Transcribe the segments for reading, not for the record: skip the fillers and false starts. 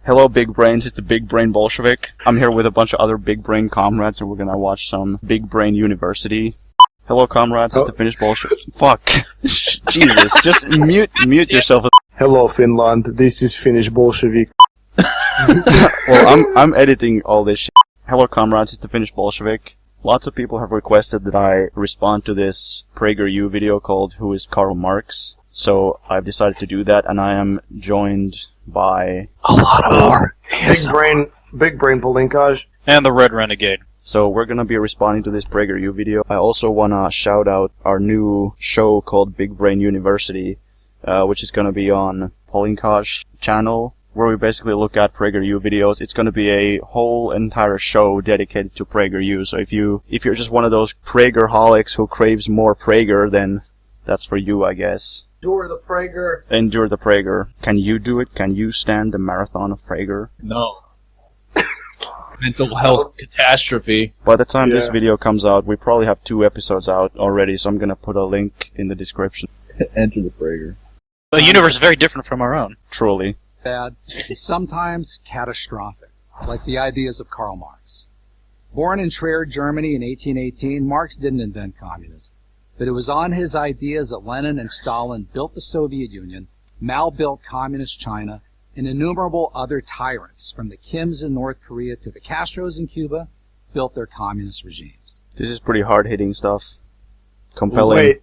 Hello, Big Brains. It's the Big Brain Bolshevik. I'm here with a bunch of other Big Brain comrades, and we're gonna watch some Big Brain University. Hello, comrades. It's the Finnish Bolshevik. Fuck. Jesus. Just mute yourself. Hello, Finland. This is Finnish Bolshevik. Well, I'm editing all this shit. Hello, comrades. It's the Finnish Bolshevik. Lots of people have requested that I respond to this PragerU video called Who is Karl Marx? So I've decided to do that, and I am joined by a lot of more big brain Polinkaj, and the Red Renegade. So we're gonna be responding to this PragerU video. I also wanna shout out our new show called Big Brain University, which is gonna be on Polinkaj channel, where we basically look at PragerU videos. It's gonna be a whole entire show dedicated to PragerU. So if you're just one of those Pragerholics who craves more Prager, then that's for you, I guess. Endure the Prager. Endure the Prager. Can you do it? Can you stand the marathon of Prager? No. Mental health catastrophe. By the time this video comes out, we probably have 2 episodes out already, so I'm gonna put a link in the description. Enter the Prager. The universe is very different from our own. Truly. Bad, and sometimes catastrophic, like the ideas of Karl Marx. Born in Trier, Germany in 1818, Marx didn't invent communism. But it was on his ideas that Lenin and Stalin built the Soviet Union, Mao built Communist China, and innumerable other tyrants, from the Kims in North Korea to the Castros in Cuba, built their communist regimes. This is pretty hard-hitting stuff. Compelling. Wait,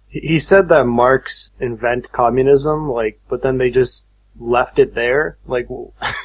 he said that Marx invented communism, but then they just left it there?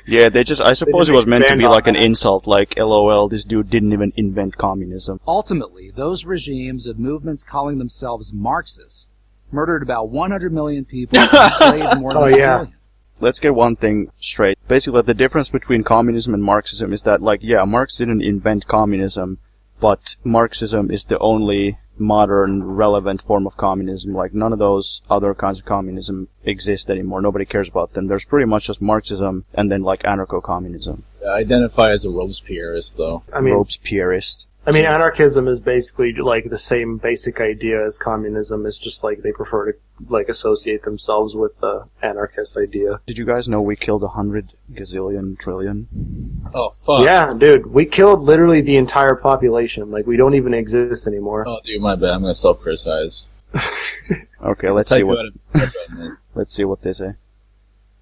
Yeah, I suppose it was meant to be like an insult, like, LOL, this dude didn't even invent communism. Ultimately, those regimes of movements calling themselves Marxists murdered about 100 million people and enslaved more than a million. Let's get one thing straight. Basically, the difference between communism and Marxism is that, Marx didn't invent communism, but Marxism is the only modern, relevant form of communism. None of those other kinds of communism exist anymore. Nobody cares about them. There's pretty much just Marxism and then, anarcho-communism. I identify as a Robespierreist, though. Robespierreist. Anarchism is basically, the same basic idea as communism. It's just, they prefer to, associate themselves with the anarchist idea. Did you guys know we killed 100 gazillion trillion? Oh, fuck. Yeah, dude. We killed literally the entire population. We don't even exist anymore. Oh, dude, my bad. I'm gonna self-criticize. Okay, let's see what they say.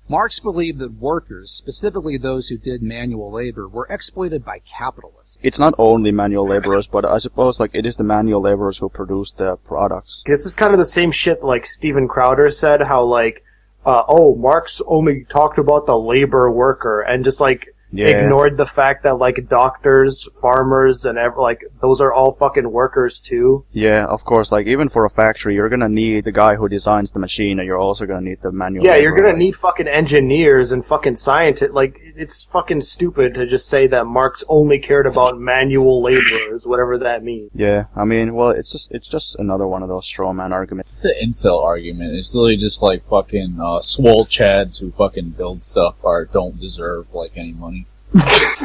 Marx believed that workers, specifically those who did manual labor, were exploited by capitalists. It's not only manual laborers, but I suppose it is the manual laborers who produce the products. This is kind of the same shit Steven Crowder said, how Marx only talked about the labor worker and just ignored the fact that doctors, farmers, and those are all fucking workers too. Yeah, of course. Even for a factory, you're gonna need the guy who designs the machine, and you're also gonna need the manual laborer. You're gonna need fucking engineers and fucking scientists. It's fucking stupid to just say that Marx only cared about manual laborers, whatever that means. Yeah, it's just another one of those straw man arguments. The incel argument is literally just fucking swole chads who fucking build stuff don't deserve any money.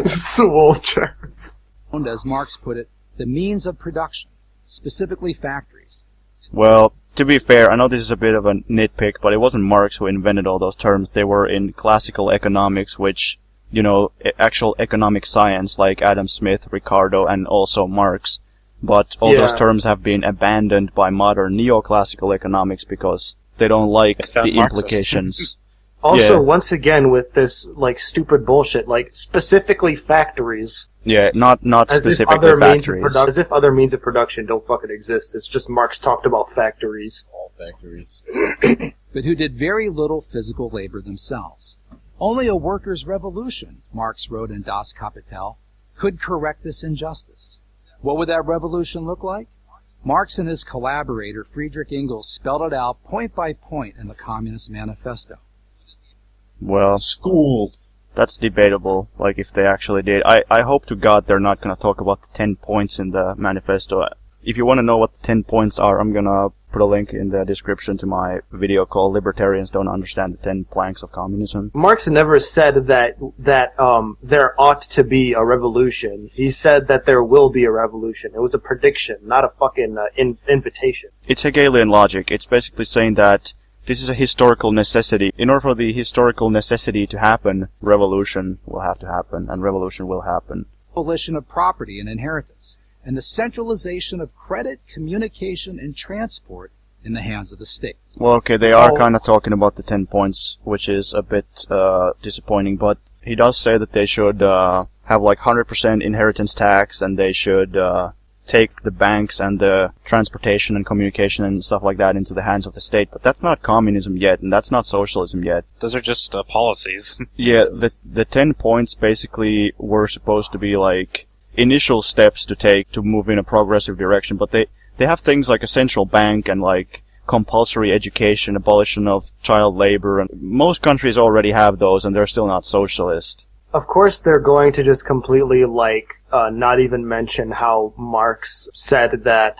Swole chads. As Marx put it, the means of production, specifically factories. Well, to be fair, I know this is a bit of a nitpick, but it wasn't Marx who invented all those terms. They were in classical economics, which, actual economic science, like Adam Smith, Ricardo, and also Marx. But all those terms have been abandoned by modern neoclassical economics because they don't like the implications. Also, once again, with this, stupid bullshit, specifically factories. Yeah, not specifically factories. As if other means of production don't fucking exist. It's just Marx talked about factories. All factories. But who did very little physical labor themselves. Only a workers' revolution, Marx wrote in Das Kapital, could correct this injustice. What would that revolution look like? Marx and his collaborator, Friedrich Engels, spelled it out point by point in the Communist Manifesto. Well, schooled. That's debatable, if they actually did. I hope to God they're not gonna talk about the 10 points in the manifesto. If you want to know what the 10 points are, I'm gonna put a link in the description to my video called Libertarians Don't Understand the 10 Planks of Communism. Marx never said that there ought to be a revolution. He said that there will be a revolution. It was a prediction, not a fucking invitation. It's Hegelian logic. It's basically saying that this is a historical necessity. In order for the historical necessity to happen, revolution will have to happen, and revolution will happen. Abolition of property and inheritance, and the centralization of credit, communication, and transport in the hands of the state. Well, okay, they are kind of talking about the 10 points, which is a bit disappointing, but he does say that they should have like 100% inheritance tax, and they should take the banks and the transportation and communication and stuff like that into the hands of the state. But that's not communism yet, and that's not socialism yet. Those are just policies. Yeah, the 10 points basically were supposed to be like initial steps to take to move in a progressive direction, but they have things like a central bank and like compulsory education, abolition of child labor, and most countries already have those, and they're still not socialist. Of course, they're going to just completely, not even mention how Marx said that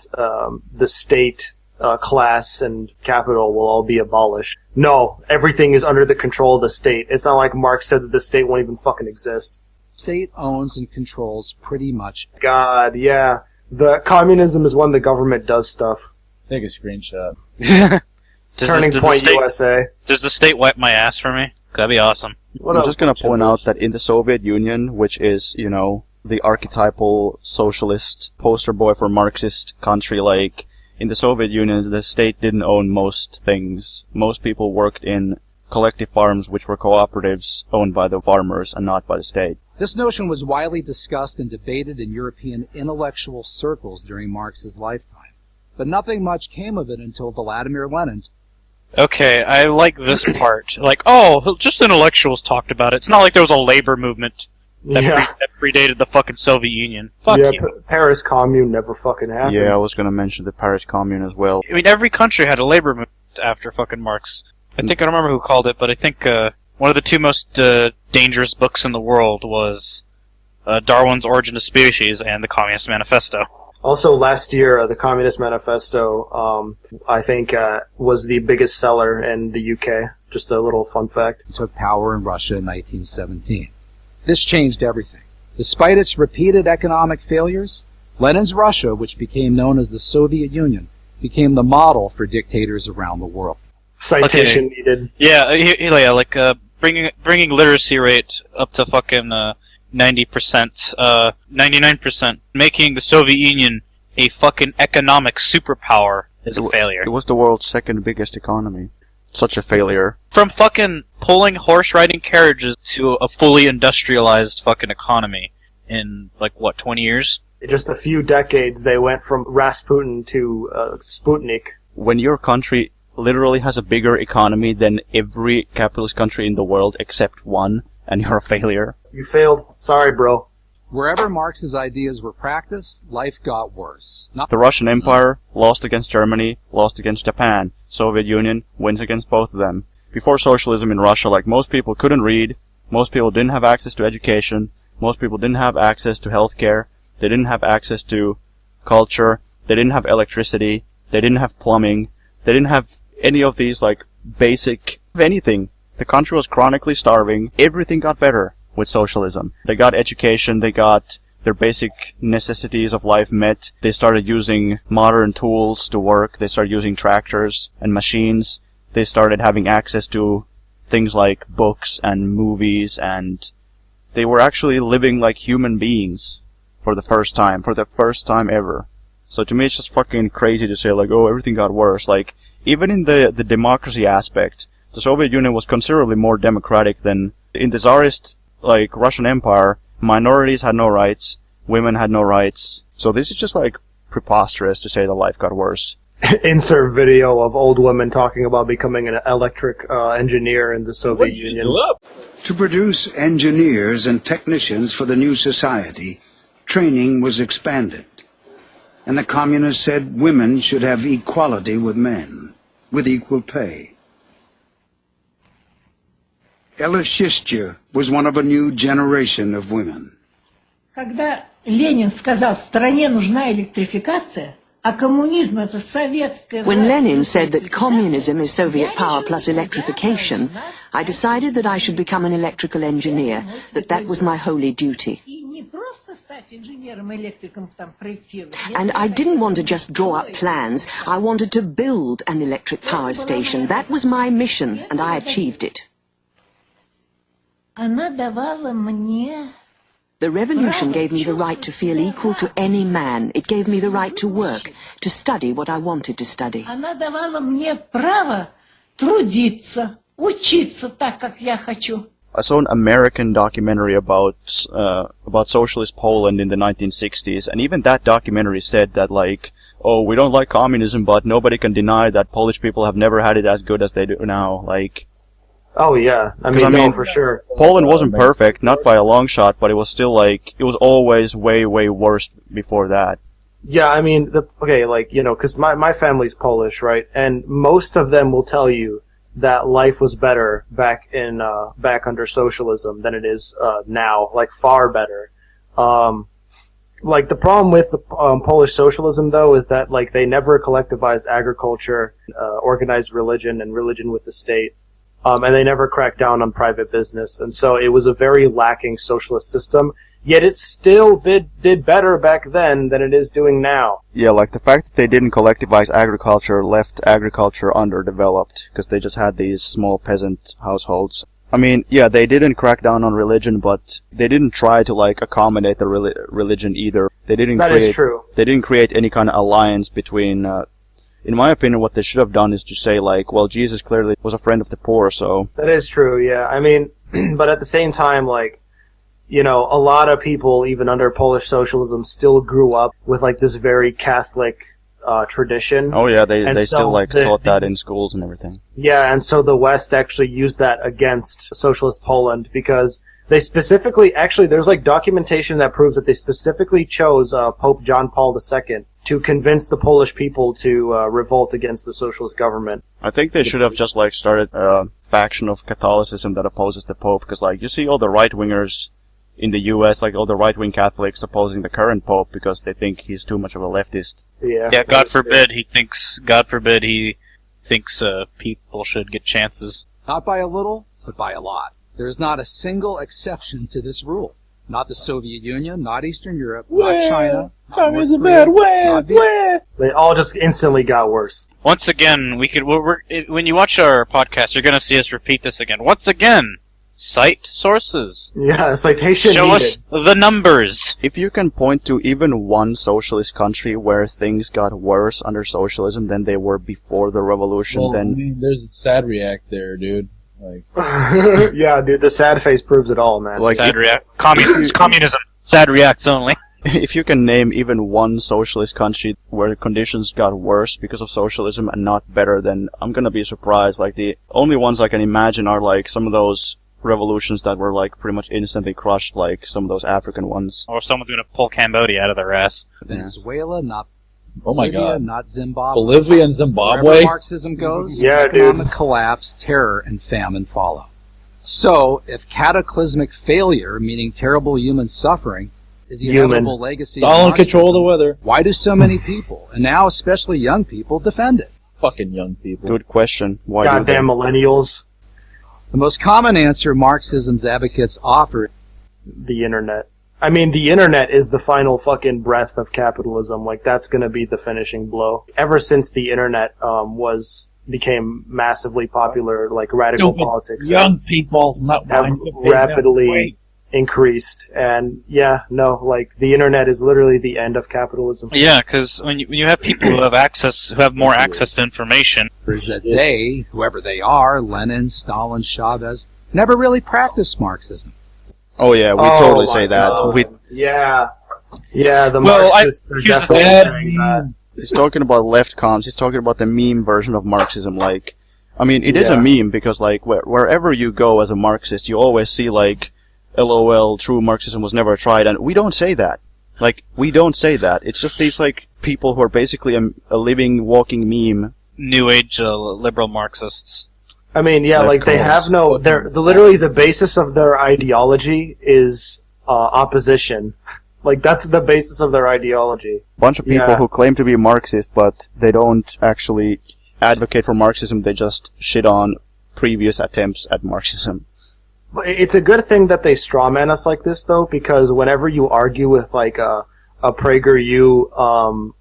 the state, class, and capital will all be abolished. No, everything is under the control of the state. It's not like Marx said that the state won't even fucking exist. State owns and controls pretty much. God, yeah. The communism is when the government does stuff. Take a screenshot. Turning Point USA. Does the state wipe my ass for me? That'd be awesome. I'm just gonna point out that in the Soviet Union, which is, you know, the archetypal socialist poster boy for Marxist country, like, in the Soviet Union, the state didn't own most things. Most people worked in collective farms, which were cooperatives owned by the farmers and not by the state. This notion was widely discussed and debated in European intellectual circles during Marx's lifetime. But nothing much came of it until Vladimir Lenin. Okay, I like this part. Like, just intellectuals talked about it. It's not like there was a labor movement that predated the fucking Soviet Union. Fuck you. Paris Commune never fucking happened. Yeah, I was gonna mention the Paris Commune as well. I mean, every country had a labor movement after fucking Marx. I don't remember who called it, but I think one of the two most dangerous books in the world was Darwin's Origin of Species and the Communist Manifesto. Also, last year, the Communist Manifesto, I think, was the biggest seller in the UK. Just a little fun fact. It took power in Russia in 1917. This changed everything. Despite its repeated economic failures, Lenin's Russia, which became known as the Soviet Union, became the model for dictators around the world. Citation needed. Yeah, bringing literacy rate up to fucking 90%, 99%, making the Soviet Union a fucking economic superpower is a failure. It was the world's second biggest economy. Such a failure. From fucking pulling horse-riding carriages to a fully industrialized fucking economy in, 20 years? In just a few decades, they went from Rasputin to Sputnik. When your country literally has a bigger economy than every capitalist country in the world except one, and you're a failure. You failed. Sorry, bro. Wherever Marx's ideas were practiced, life got worse. The Russian Empire lost against Germany, lost against Japan. Soviet Union wins against both of them. Before socialism in Russia, most people couldn't read, most people didn't have access to education, most people didn't have access to healthcare, they didn't have access to culture, they didn't have electricity, they didn't have plumbing, they didn't have any of these, basic anything. The country was chronically starving. Everything got better with socialism. They got education, they got their basic necessities of life met. They started using modern tools to work. They started using tractors and machines. They started having access to things like books and movies, and they were actually living like human beings for the first time ever. So to me it's just fucking crazy to say everything got worse. Even in the democracy aspect, the Soviet Union was considerably more democratic than in the Tsarist, Russian Empire. Minorities had no rights, women had no rights. So this is just preposterous to say that life got worse. Insert video of old women talking about becoming an electric engineer in the Soviet Union. To produce engineers and technicians for the new society, training was expanded. And the communists said women should have equality with men, with equal pay. Ella Shistya was one of a new generation of women. Когда Ленин сказал, стране нужна электрификация, а коммунизм это советская... When Lenin said that communism is Soviet power plus electrification, I decided that I should become an electrical engineer, that was my holy duty. And I didn't want to just draw up plans. I wanted to build an electric power station. That was my mission, and I achieved it. The revolution gave me the right to feel equal to any man. It gave me the right to work, to study what I wanted to study. Она давала мне право трудиться, учиться так, как я хочу. I saw an American documentary about socialist Poland in the 1960s, and even that documentary said that, like, oh, we don't like communism, but nobody can deny that Polish people have never had it as good as they do now. Like, oh yeah, I mean, no, for sure. Poland wasn't perfect, not by a long shot, but it was still like, it was always way, way worse before that. Yeah, I mean, because my family's Polish, right? And most of them will tell you that life was better back under socialism than it is now, like far better. Like the problem with the Polish socialism though is that like they never collectivized agriculture, organized religion, and religion with the state. And they never cracked down on private business, and so it was a very lacking socialist system. Yet it still did better back then than it is doing now. Yeah, like the fact that they didn't collectivize agriculture left agriculture underdeveloped, because they just had these small peasant households. I mean, yeah, they didn't crack down on religion, but they didn't try to, like, accommodate the religion either. That is true. They didn't create any kind of alliance between, in my opinion, what they should have done is to say, like, well, Jesus clearly was a friend of the poor, so... That is true, yeah. I mean, but at the same time, like, you know, a lot of people, even under Polish socialism, still grew up with, like, this very Catholic tradition. Oh yeah, they still, like, taught that in schools and everything. Yeah, and so the West actually used that against socialist Poland, because they specifically, actually, there's, like, documentation that proves that they specifically chose Pope John Paul II to convince the Polish people to revolt against the socialist government. I think they should have just, like, started a faction of Catholicism that opposes the Pope, because, like, you see all the right-wingers in the U.S., like all the right-wing Catholics opposing the current Pope because they think he's too much of a leftist. Yeah. Yeah, God forbid he thinks people should get chances. Not by a little, but by a lot. There is not a single exception to this rule. Not the Soviet Union, not Eastern Europe, not China. China's a bad way. They all just instantly got worse. Once again, when you watch our podcast, you're going to see us repeat this again. Once again, cite sources. Yeah, citation Show needed. us the numbers. If you can point to even one socialist country where things got worse under socialism than they were before the revolution, Well, then... I mean, there's a sad react there, dude. Like, yeah, dude, the sad face proves it all, man. Like, Sad react. Communism. Sad reacts only. if you can name even one socialist country where conditions got worse because of socialism and not better, then I'm gonna be surprised. Like, the only ones I can imagine are, like, some of those revolutions that were, like, pretty much instantly crushed, like some of those African ones. Or someone's going to pull Cambodia out of their ass. Venezuela, not oh my Bolivia, god. not Zimbabwe. Bolivia and Zimbabwe? Wherever Marxism goes, Yeah, economic collapse, terror, and famine follow. So, if cataclysmic failure, meaning terrible human suffering, is the inevitable legacy of Stalin Marxism, control the weather. why do so many people, and now especially young people, defend it? Fucking young people. Good question. Why Goddamn millennials. The most common answer Marxism's advocates offer: The internet. I mean, the internet is the final fucking breath of capitalism. Like, that's gonna be the finishing blow. Ever since the internet became massively popular, like radical politics Young people's not have rapidly increased. And yeah, no, like, the internet is literally the end of capitalism. Yeah, because when you have people who have more access to information, is that they, whoever they are, Lenin, Stalin, Chavez, never really practiced Marxism. Oh yeah, we totally say that. Yeah, the Well, Marxists are definitely saying that. He's talking about left comms, he's talking about the meme version of Marxism, like, I mean, it is a meme because, like, wherever you go as a Marxist, you always see, like, LOL, true Marxism was never tried, and we don't say that. Like, we don't say that. It's just these, like, people who are basically a living, walking meme. New Age liberal Marxists. I mean, yeah, Left like, they have literally the basis of their ideology is opposition. Like, that's the basis of their ideology. Bunch of people who claim to be Marxist, but they don't actually advocate for Marxism, they just shit on previous attempts at Marxism. It's a good thing that they strawman us like this, though, because whenever you argue with, like, a PragerU,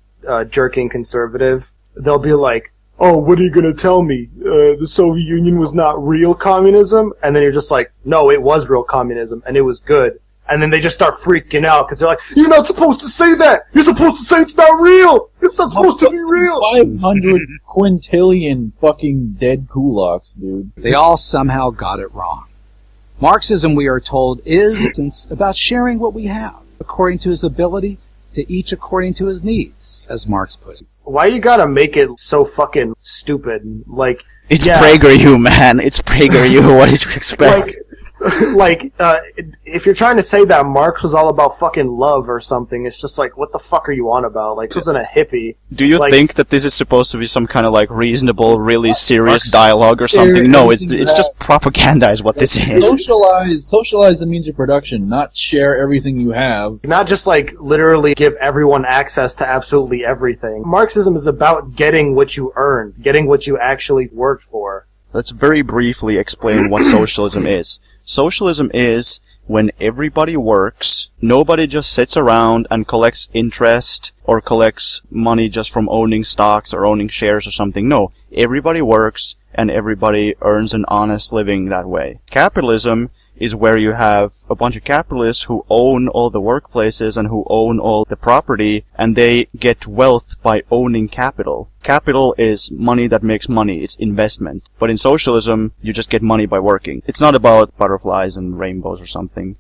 jerking conservative, they'll be like, oh, what are you gonna tell me? The Soviet Union was not real communism? And then you're just like, no, it was real communism, and it was good. And then they just start freaking out, because they're like, you're not supposed to say that! You're supposed to say it's not real! It's not supposed to be real! 500 quintillion fucking dead kulaks, dude. They all somehow got it wrong. Marxism, we are told, is about sharing what we have, according to his ability, to each according to his needs, as Marx put it. Why you gotta make it so fucking stupid? Like, it's PragerU, man. It's PragerU. What did you expect? If you're trying to say that Marx was all about fucking love or something, it's just like, what the fuck are you on about? Like, he wasn't a hippie. Do you think that this is supposed to be some kind of, like, reasonable, really serious dialogue or something? No, it's just propaganda is what this is. Socialize the means of production, not share everything you have. Not just, like, literally give everyone access to absolutely everything. Marxism is about getting what you earned, getting what you actually worked for. Let's very briefly explain what socialism is. Socialism is when everybody works, nobody just sits around and collects interest or collects money just from owning stocks or owning shares or something. No, everybody works and everybody earns an honest living that way. Capitalism is where you have a bunch of capitalists who own all the workplaces and who own all the property, and they get wealth by owning capital. Capital is money that makes money. It's investment. But in socialism, you just get money by working. It's not about butterflies and rainbows or something.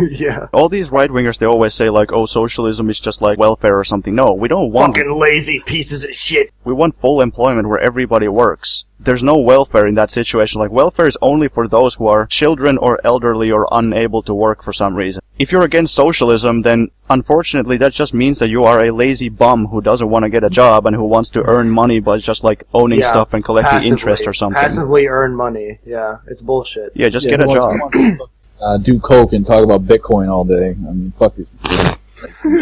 Yeah. All these right-wingers, they always say, like, oh, socialism is just like welfare or something. No, we don't want... Fucking lazy pieces of shit. We want full employment where everybody works. There's no welfare in that situation. Like, welfare is only for those who are children or elderly or unable to work for some reason. If you're against socialism, then unfortunately that just means that you are a lazy bum who doesn't want to get a job and who wants to earn money by just, like, owning stuff and collecting interest or something. Passively earn money. Yeah, it's bullshit. Yeah, just get a job. Do coke and talk about Bitcoin all day. I mean, fuck it.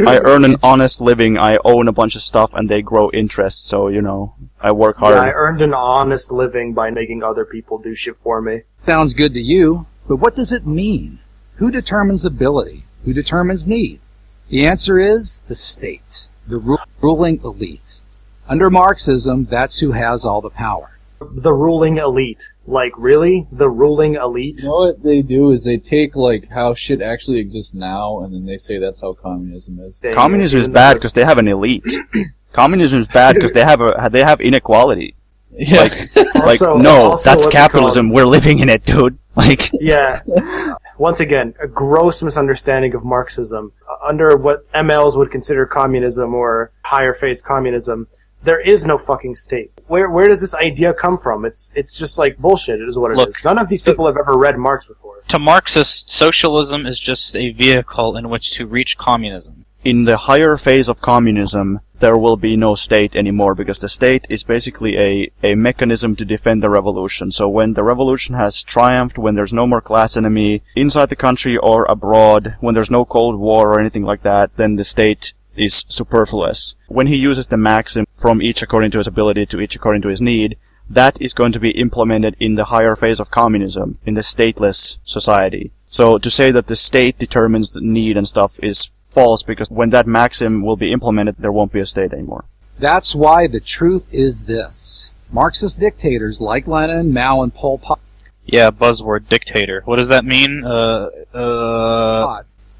I earn an honest living, I own a bunch of stuff, and they grow interest, so, you know, I work hard. Yeah, I earned an honest living by making other people do shit for me. Sounds good to you, but what does it mean? Who determines ability? Who determines need? The answer is the state, the ruling elite. Under Marxism, that's who has all the power. The ruling elite. Like, really? The ruling elite? You know what they do is they take, like, how shit actually exists now, and then they say that's how communism is. Communism is bad because they have an elite. Communism is bad because they have inequality. Yeah. That's capitalism. We're living in it, dude. Like, yeah. Once again, a gross misunderstanding of Marxism. Under what MLs would consider communism or higher phase communism, there is no fucking state. Where does this idea come from? It's just like bullshit. It is what it is. None of these people have ever read Marx before. To Marxists, socialism is just a vehicle in which to reach communism. In the higher phase of communism, there will be no state anymore because the state is basically a mechanism to defend the revolution. So when the revolution has triumphed, when there's no more class enemy inside the country or abroad, when there's no Cold War or anything like that, then the state is superfluous. When he uses the maxim from each according to his ability to each according to his need, that is going to be implemented in the higher phase of communism, in the stateless society. So to say that the state determines the need and stuff is false, because when that maxim will be implemented, there won't be a state anymore. That's why the truth is this. Marxist dictators like Lenin, Mao, and Pol Pot. Yeah, buzzword dictator. What does that mean?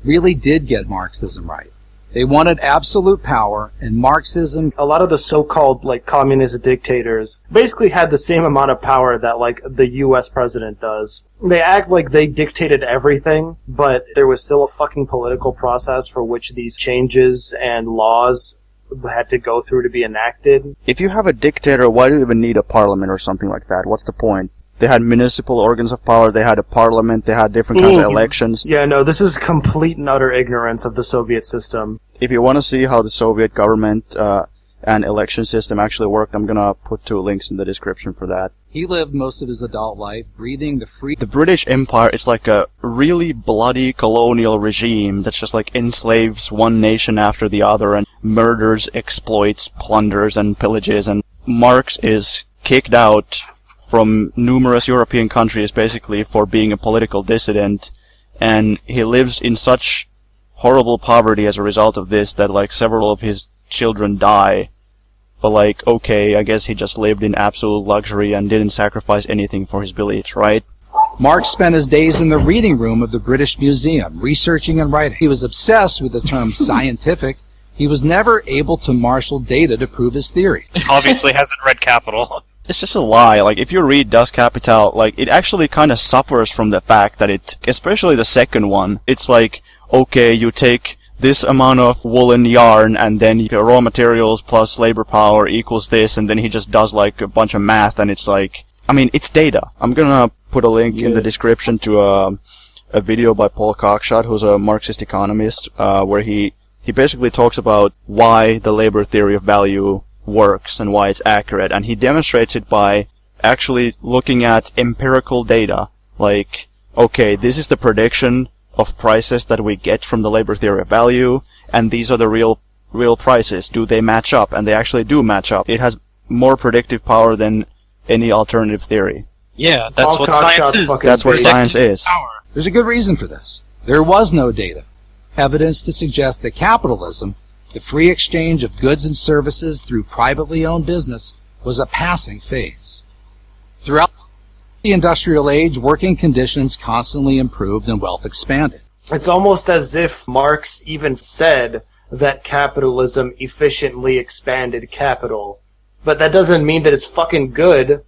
Really did get Marxism right. They wanted absolute power, and Marxism... A lot of the so-called, like, communist dictators basically had the same amount of power that, like, the U.S. president does. They act like they dictated everything, but there was still a fucking political process for which these changes and laws had to go through to be enacted. If you have a dictator, why do you even need a parliament or something like that? What's the point? They had municipal organs of power, they had a parliament, they had different kinds of elections. Yeah, no, this is complete and utter ignorance of the Soviet system. If you want to see how the Soviet government and election system actually worked, I'm gonna put 2 links in the description for that. He lived most of his adult life breathing the free... The British Empire is like a really bloody colonial regime that's just like enslaves one nation after the other and murders, exploits, plunders, and pillages, and Marx is kicked out from numerous European countries basically for being a political dissident, and he lives in such horrible poverty as a result of this that like several of his children die. But like, okay, I guess he just lived in absolute luxury and didn't sacrifice anything for his beliefs, right? Marx spent his days in the reading room of the British Museum, researching and writing. He was obsessed with the term scientific. He was never able to marshal data to prove his theory. Obviously hasn't read Capital. It's just a lie. Like, if you read Das Kapital, like, it actually kind of suffers from the fact that it, especially the second one, it's like, okay, you take this amount of woolen yarn, and then your raw materials plus labor power equals this, and then he just does, like, a bunch of math, and it's like, I mean, it's data. I'm gonna put a link in the description to a video by Paul Cockshott, who's a Marxist economist, where he basically talks about why the labor theory of value works and why it's accurate, and he demonstrates it by actually looking at empirical data. Like, okay, this is the prediction of prices that we get from the labor theory of value, and these are the real prices. Do they match up? And they actually do match up. It has more predictive power than any alternative theory. Yeah, that's what science is. That's what science is. There's a good reason for this. There was no data, evidence to suggest that capitalism, the free exchange of goods and services through privately owned business, was a passing phase. Throughout the industrial age, working conditions constantly improved and wealth expanded. It's almost as if Marx even said that capitalism efficiently expanded capital. But that doesn't mean that it's fucking good.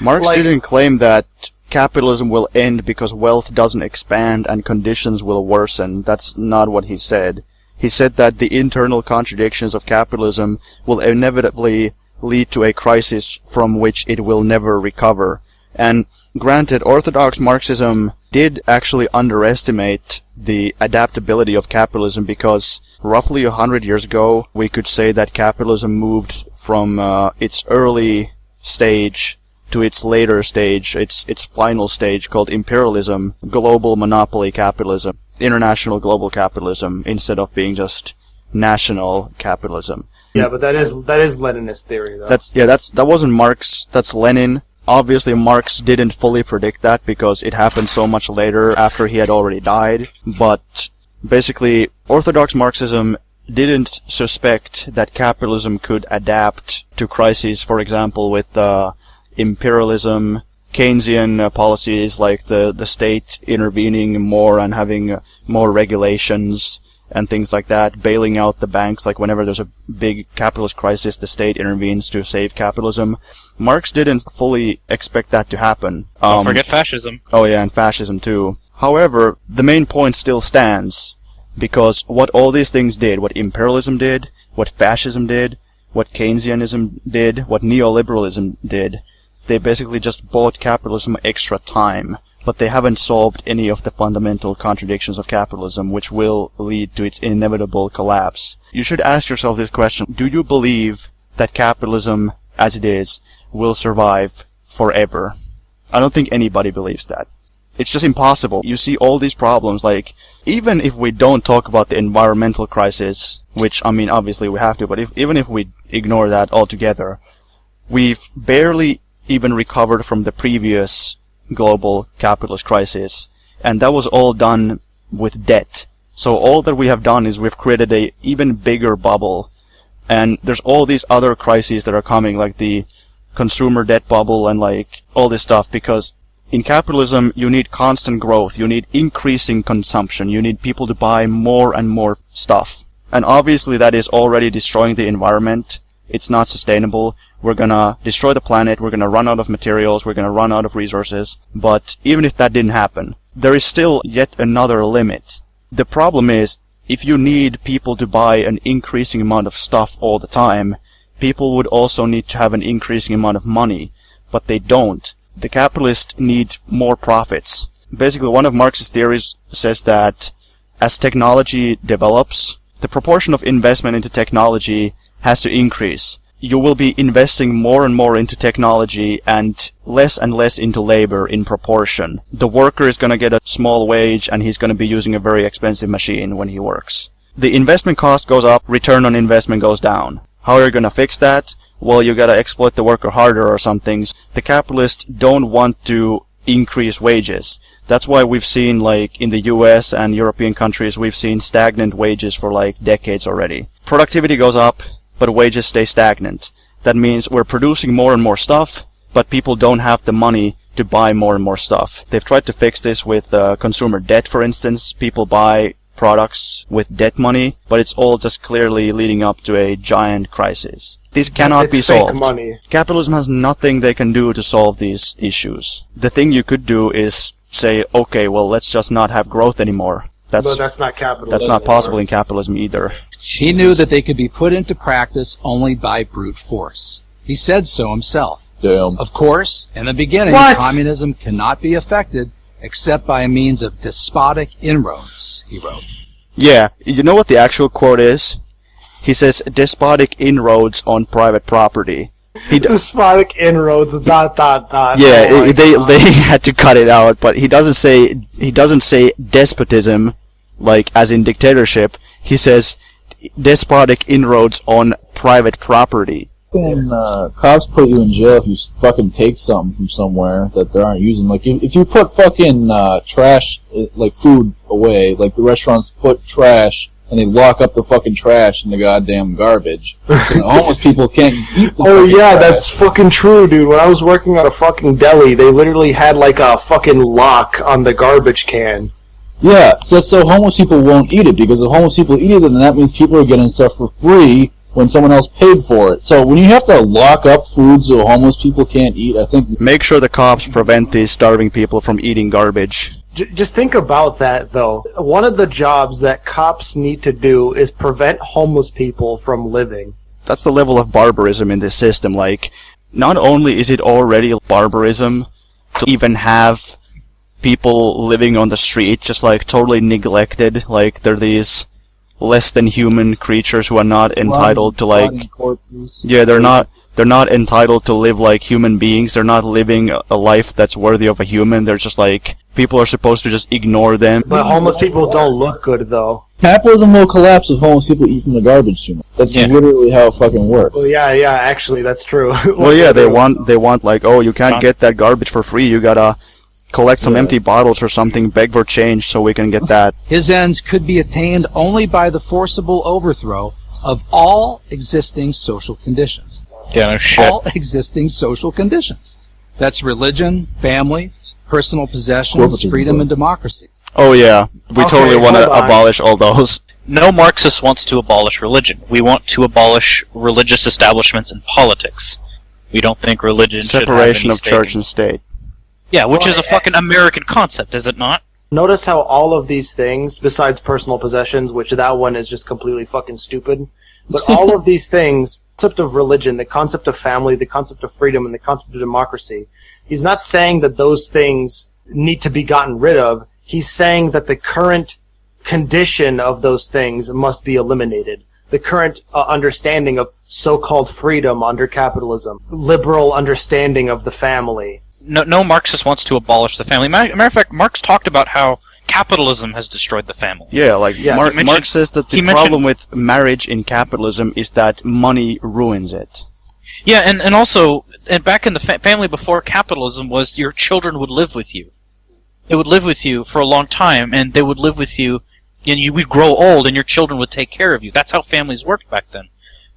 Marx didn't claim that capitalism will end because wealth doesn't expand and conditions will worsen. That's not what he said. He said that the internal contradictions of capitalism will inevitably lead to a crisis from which it will never recover. And granted, orthodox Marxism did actually underestimate the adaptability of capitalism, because roughly 100 years ago, we could say that capitalism moved from its early stage to its later stage, its final stage, called imperialism, global monopoly capitalism, international global capitalism, instead of being just national capitalism. Yeah, but that is Leninist theory, though. That wasn't Marx. That's Lenin. Obviously, Marx didn't fully predict that because it happened so much later, after he had already died. But basically, orthodox Marxism didn't suspect that capitalism could adapt to crises, for example, with imperialism, Keynesian policies like the state intervening more and having more regulations and things like that, bailing out the banks. Like whenever there's a big capitalist crisis, the state intervenes to save capitalism. Marx didn't fully expect that to happen. Don't forget fascism. Oh yeah, and fascism too. However, the main point still stands, because what all these things did, what imperialism did, what fascism did, what Keynesianism did, what neoliberalism did, they basically just bought capitalism extra time, but they haven't solved any of the fundamental contradictions of capitalism, which will lead to its inevitable collapse. You should ask yourself this question: do you believe that capitalism, as it is, will survive forever? I don't think anybody believes that. It's just impossible. You see all these problems, like, even if we don't talk about the environmental crisis, which, I mean, obviously we have to, but even if we ignore that altogether, we've barely even recovered from the previous global capitalist crisis, and that was all done with debt. So all that we have done is we've created a even bigger bubble, and there's all these other crises that are coming, like the consumer debt bubble and like all this stuff, because in capitalism you need constant growth, you need increasing consumption, you need people to buy more and more stuff, and obviously that is already destroying the environment. It's not sustainable. We're gonna destroy the planet, we're gonna run out of materials, we're gonna run out of resources. But even if that didn't happen, there is still yet another limit. The problem is, if you need people to buy an increasing amount of stuff all the time, people would also need to have an increasing amount of money. But they don't. The capitalists need more profits. Basically, one of Marx's theories says that as technology develops, the proportion of investment into technology has to increase. You will be investing more and more into technology and less into labor in proportion. The worker is going to get a small wage and he's going to be using a very expensive machine when he works. The investment cost goes up, return on investment goes down. How are you going to fix that? well, you gotta exploit the worker harder or something. The capitalists don't want to increase wages. That's why we've seen, like, in the US and European countries, we've seen stagnant wages for, like, decades already. Productivity goes up, but wages stay stagnant. That means we're producing more and more stuff, but people don't have the money to buy more and more stuff. They've tried to fix this with consumer debt, for instance. People buy products with debt money, but it's all just clearly leading up to a giant crisis. This cannot be solved. Money. Capitalism has nothing they can do to solve these issues. The thing you could do is say, okay, well, let's just not have growth anymore. But that's not capitalism. That's not possible in capitalism either. He knew that they could be put into practice only by brute force. He said so himself. Damn. Of course, in the beginning, communism cannot be effected except by means of despotic inroads, he wrote. Yeah, you know what the actual quote is? He says, despotic inroads on private property. Despotic inroads, ... Yeah, they had to cut it out, but he doesn't say despotism, like as in dictatorship. He says despotic inroads on private property. When cops put you in jail if you fucking take something from somewhere that they aren't using. Like, if you put fucking trash, like food away, like the restaurants put trash, and they lock up the fucking trash in the goddamn garbage. So homeless people can't eat the yeah, trash. that's fucking true, dude. When I was working at a fucking deli, they literally had like a fucking lock on the garbage can. Yeah, so homeless people won't eat it, because if homeless people eat it, then that means people are getting stuff for free when someone else paid for it. So when you have to lock up food so homeless people can't eat, I think... Make sure the cops prevent these starving people from eating garbage. Just think about that, though. One of the jobs that cops need to do is prevent homeless people from living. That's the level of barbarism in this system. Like, not only is it already barbarism to even have people living on the street, just like totally neglected, like they're these less than human creatures who are not entitled to, like, yeah, they're not entitled to live like human beings. They're not living a life that's worthy of a human. They're just like, people are supposed to just ignore them. But homeless people don't look good, though. Capitalism will collapse if homeless people eat from the garbage too much. That's literally how it fucking works. Well, yeah, actually, that's true. Well, yeah, they want like, oh, you can't get that garbage for free. You gotta collect some empty bottles or something, beg for change so we can get that. His ends could be attained only by the forcible overthrow of all existing social conditions. Yeah, no shit. All existing social conditions. That's religion, family, personal possessions, freedom, and democracy. Oh yeah, we totally want to abolish all those. No Marxist wants to abolish religion. We want to abolish religious establishments and politics. We don't think religion separation should have of church and state. Yeah, which is a fucking American concept, is it not? Notice how all of these things, besides personal possessions, which that one is just completely fucking stupid, but all of these things, the concept of religion, the concept of family, the concept of freedom, and the concept of democracy, he's not saying that those things need to be gotten rid of. He's saying that the current condition of those things must be eliminated. The current understanding of so-called freedom under capitalism, liberal understanding of the family. No Marxist wants to abolish the family. Matter of fact, Marx talked about how capitalism has destroyed the family. Yeah, like Marx says that the problem with marriage in capitalism is that money ruins it. Yeah, and also, back in the family before capitalism was your children would live with you. They would live with you for a long time, and they would live with you, and you would grow old, and your children would take care of you. That's how families worked back then.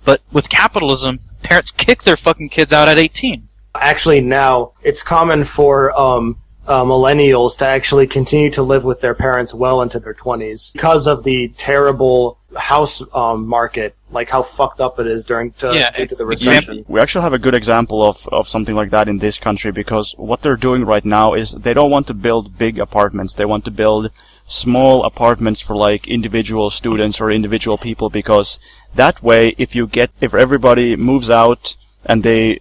But with capitalism, parents kick their fucking kids out at 18. Actually, now, it's common for millennials to actually continue to live with their parents well into their 20s because of the terrible house market, like how fucked up it is due to the recession. We actually have a good example of something like that in this country, because what they're doing right now is they don't want to build big apartments. They want to build small apartments for like individual students or individual people, because that way if everybody moves out and they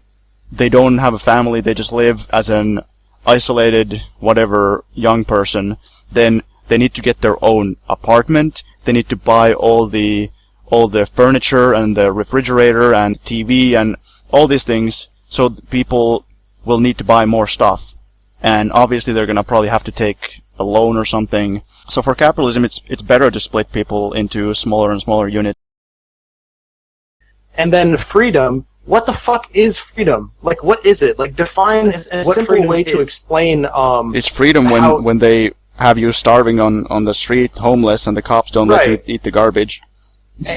don't have a family, they just live as an isolated whatever young person, then they need to get their own apartment. They need to buy all the furniture and the refrigerator and TV and all these things, so people will need to buy more stuff. And obviously they're gonna probably have to take a loan or something. So for capitalism, it's better to split people into smaller and smaller units. And then freedom what the fuck is freedom? Like, what is it? Like, define a simple way to explain. It's freedom when they have you starving on the street, homeless, and the cops don't let you eat the garbage.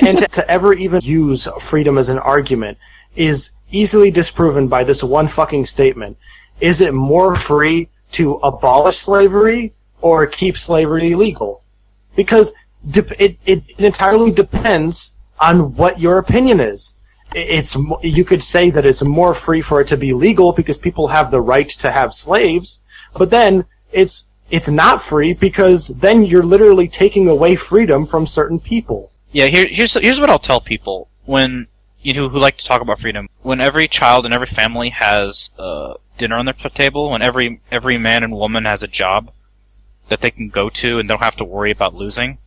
And to ever even use freedom as an argument is easily disproven by this one fucking statement. Is it more free to abolish slavery or keep slavery legal? Because it entirely depends on what your opinion is. You could say that it's more free for it to be legal because people have the right to have slaves, but then it's not free because then you're literally taking away freedom from certain people. Yeah, here's what I'll tell people when who like to talk about freedom. When every child and every family has dinner on their table, when every man and woman has a job that they can go to and don't have to worry about losing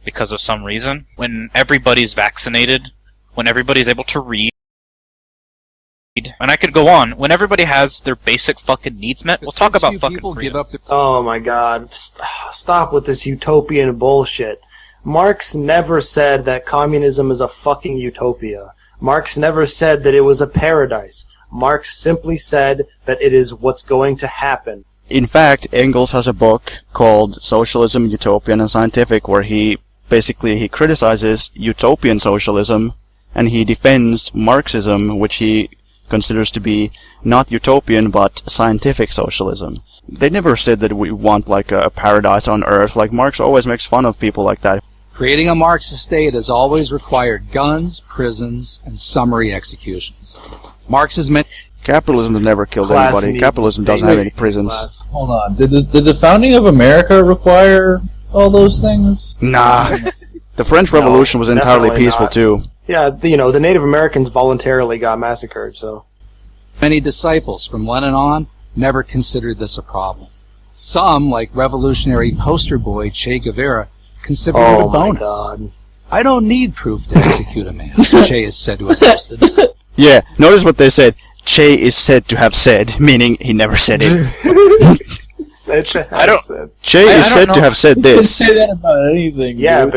because of some reason, when everybody's vaccinated, when everybody's able to read, and I could go on, when everybody has their basic fucking needs met, we'll talk about fucking freedom. Oh my god, stop with this utopian bullshit. Marx never said that communism is a fucking utopia. Marx never said that it was a paradise. Marx simply said that it is what's going to happen. In fact, Engels has a book called Socialism, Utopian, and Scientific, where he criticizes utopian socialism, and he defends Marxism, which he considers to be not utopian but scientific socialism. They never said that we want like a paradise on earth. Like Marx always makes fun of people like that. Creating a Marxist state has always required guns, prisons, and summary executions. Marx has meant capitalism has never killed anybody. Capitalism doesn't have any prisons. Hold on. Did the founding of America require all those things? Nah. The French Revolution was entirely peaceful too. Yeah, the Native Americans voluntarily got massacred, so. Many disciples from Lenin on never considered this a problem. Some, like revolutionary poster boy Che Guevara, considered it a bonus. My God. I don't need proof to execute a man, Che is said to have boasted. Yeah, notice what they said. Che is said to have said, meaning he never said it. Che is said to have said this. You can say that about anything. Yeah, dude.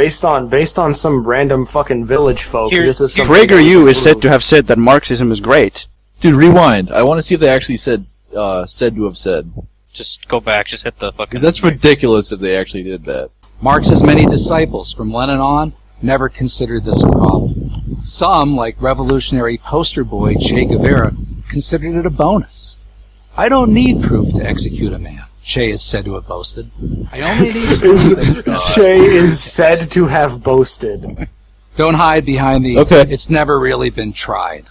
based on some random fucking village folk. This is PragerU is said to have said that Marxism is great. Dude, rewind. I want to see if they actually said to have said. Just go back. Just hit the fucking. Because that's ridiculous if they actually did that. Marx's many disciples from Lenin on never considered this a problem. Some, like revolutionary poster boy Che Guevara, considered it a bonus. I don't need proof to execute a man, Che is said to have boasted. I only need proof. Che is said to have boasted. Don't hide behind the, it's never really been tried.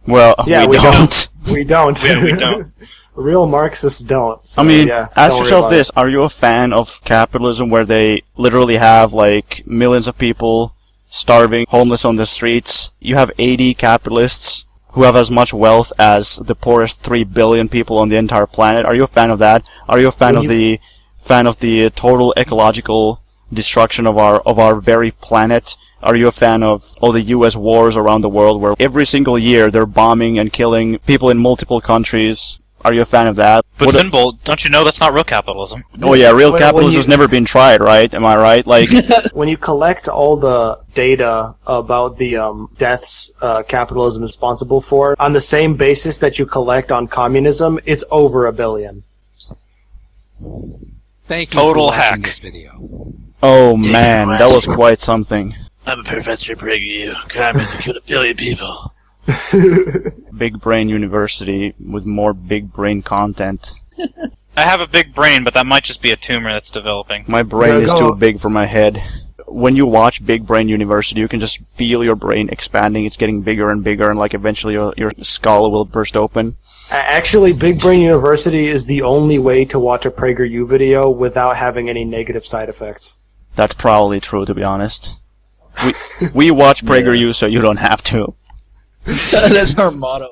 Well, yeah, we don't. We don't. Yeah, we don't. Real Marxists don't. So, I mean, yeah, ask yourself this. Are you a fan of capitalism where they literally have, like, millions of people starving, homeless on the streets? You have 80 capitalists who have as much wealth as the poorest 3 billion people on the entire planet. Are you a fan of that? Are you a fan of the total ecological destruction of our very planet? Are you a fan of all the US wars around the world where every single year they're bombing and killing people in multiple countries? Are you a fan of that? But Finbull, don't you know that's not real capitalism? Oh yeah, real capitalism has never been tried, right? Am I right? Like when you collect all the data about the deaths capitalism is responsible for, on the same basis that you collect on communism, it's over 1 billion. Thank you Total for watching hack. This video. Oh man, that was quite something. I'm a professor at PragerU. Communism killed 1 billion people. Big Brain University with more big brain content. I have a big brain, but that might just be a tumor that's developing. My brain is too big for my head. When you watch Big Brain University, you can just feel your brain expanding. It's getting bigger and bigger, and like eventually your skull will burst open. Actually, Big Brain University is the only way to watch a PragerU video without having any negative side effects. That's probably true, to be honest. We watch PragerU so you don't have to. That's our motto.